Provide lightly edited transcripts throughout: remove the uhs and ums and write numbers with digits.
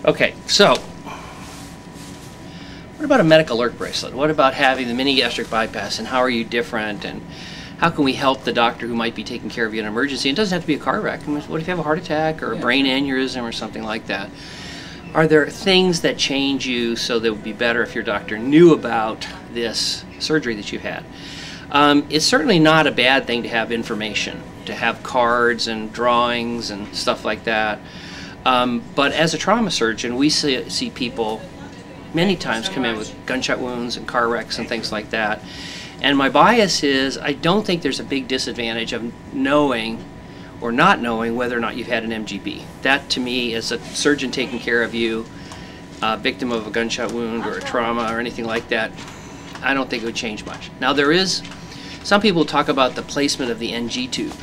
Okay, so what about a medical alert bracelet? What about having the mini gastric bypass, and how are you different, and how can we help the doctor who might be taking care of you in an emergency? It doesn't have to be a car wreck. I mean, what if you have a heart attack or a brain aneurysm or something like that? Are there things that change you so that it would be better if your doctor knew about this surgery that you've had? It's certainly not a bad thing to have information, to have cards and drawings and stuff like that. But as a trauma surgeon, we see people many times come in with gunshot wounds and car wrecks and things like that. And my bias is I don't think there's a big disadvantage of knowing or not knowing whether or not you've had an MGB. That to me, as a surgeon taking care of you, victim of a gunshot wound or a trauma or anything like that, I don't think it would change much. Now there is, some people talk about the placement of the NG tube.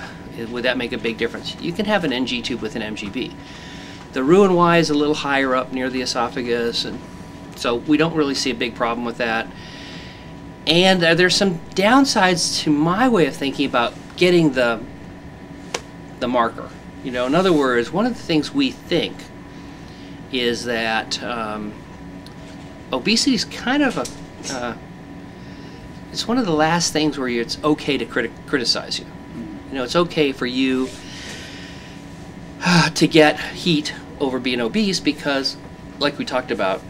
Would that make a big difference? You can have an NG tube with an MGB. The Roux-en-Y is a little higher up near the esophagus, and so we don't really see a big problem with that. And there's some downsides to my way of thinking about getting the marker. You know, in other words, one of the things we think is that obesity is kind of a, it's one of the last things where it's okay to criticize you. You know, it's okay for you to get heat over being obese because, like we talked about,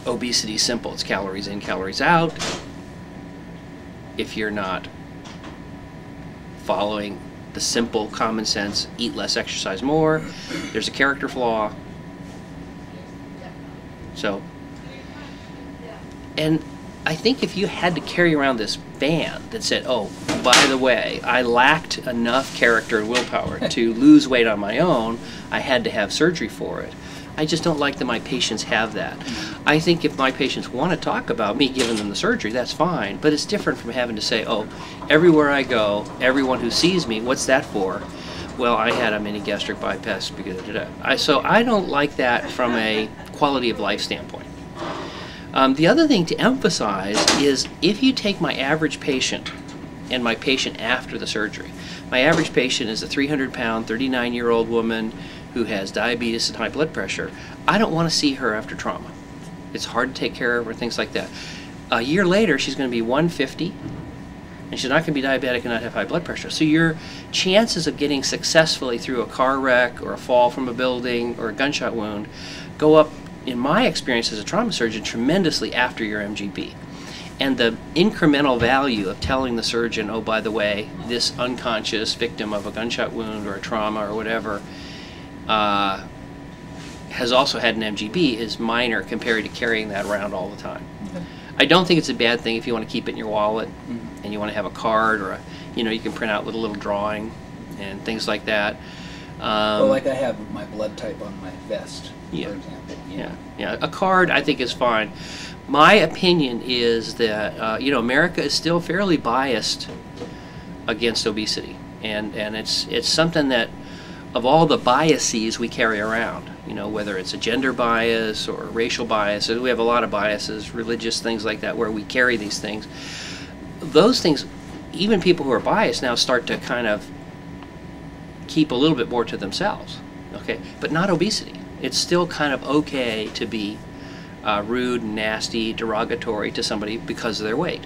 obesity is simple. It's calories in, calories out. If you're not following the simple common sense, eat less, exercise more, there's a character flaw. So, and I think if you had to carry around this band that said, oh, by the way, I lacked enough character and willpower to lose weight on my own, I had to have surgery for it. I just don't like that my patients have that. I think if my patients want to talk about me giving them the surgery, that's fine, but it's different from having to say, oh, everywhere I go, everyone who sees me, what's that for? Well, I had a mini gastric bypass because of that. So I don't like that from a quality of life standpoint. The other thing to emphasize is if you take my average patient and my patient after the surgery, my average patient is a 300-pound, 39-year-old woman who has diabetes and high blood pressure. I don't want to see her after trauma. It's hard to take care of her, things like that. A year later, she's going to be 150, and she's not going to be diabetic and not have high blood pressure. So your chances of getting successfully through a car wreck or a fall from a building or a gunshot wound go up, in my experience as a trauma surgeon, tremendously after your MGB. And the incremental value of telling the surgeon, oh, by the way, this unconscious victim of a gunshot wound or a trauma or whatever has also had an MGB is minor compared to carrying that around all the time. Okay. I don't think it's a bad thing if you want to keep it in your wallet and you want to have a card or you can print out with a little drawing and things like that. Well, like I have my blood type on my vest, for example. Yeah. A card I think is fine. My opinion is that America is still fairly biased against obesity, and it's something that, of all the biases we carry around, whether it's a gender bias or a racial bias, we have a lot of biases, religious things like that, where we carry these things. Those things, even people who are biased now start to kind of keep a little bit more to themselves, okay? But not obesity. It's still kind of okay to be rude, nasty, derogatory to somebody because of their weight.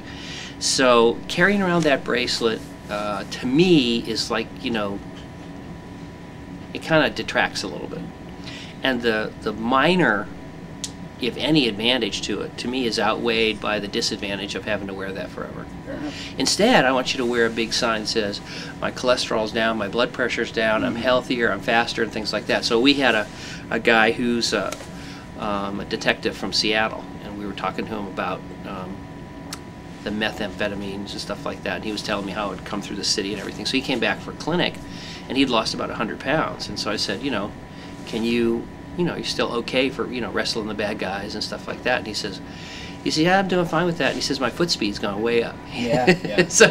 So carrying around that bracelet, to me, is like, it kind of detracts a little bit. And the minor, if any, advantage to it, to me, is outweighed by the disadvantage of having to wear that forever. Instead, I want you to wear a big sign that says, my cholesterol's down, my blood pressure's down, I'm healthier, I'm faster, and things like that. So we had a guy who's a detective from Seattle, and we were talking to him about the methamphetamines and stuff like that, and he was telling me how it would come through the city and everything. So he came back for a clinic, and he'd lost about 100 pounds, and so I said, can you, you're still okay for, wrestling the bad guys and stuff like that? And he says, yeah, I'm doing fine with that. And he says, my foot speed's gone way up. Yeah. So,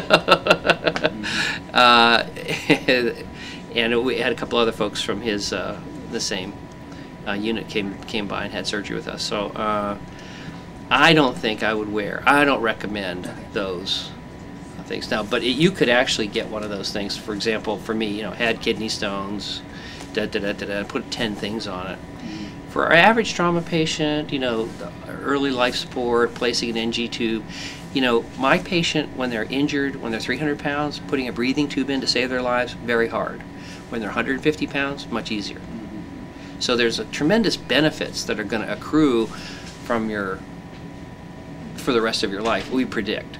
and we had a couple other folks from his, the same unit came by and had surgery with us. So I don't think I would I don't recommend those things now, but you could actually get one of those things. For example, for me, had kidney stones, put 10 things on it, For our average trauma patient, you know, the early life support, placing an NG tube, you know, my patient, when they're injured, when they're 300 pounds, putting a breathing tube in to save their lives, very hard. When they're 150 pounds, much easier. So there's a tremendous benefits that are going to accrue from for the rest of your life, we predict.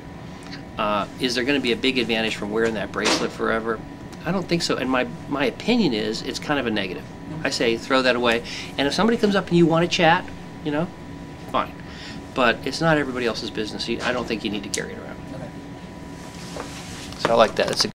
Is there going to be a big advantage from wearing that bracelet forever? I don't think so, and my opinion is it's kind of a negative. I say throw that away, and if somebody comes up and you want to chat, you know, fine. But it's not everybody else's business. I don't think you need to carry it around. Okay. So I like that. It's a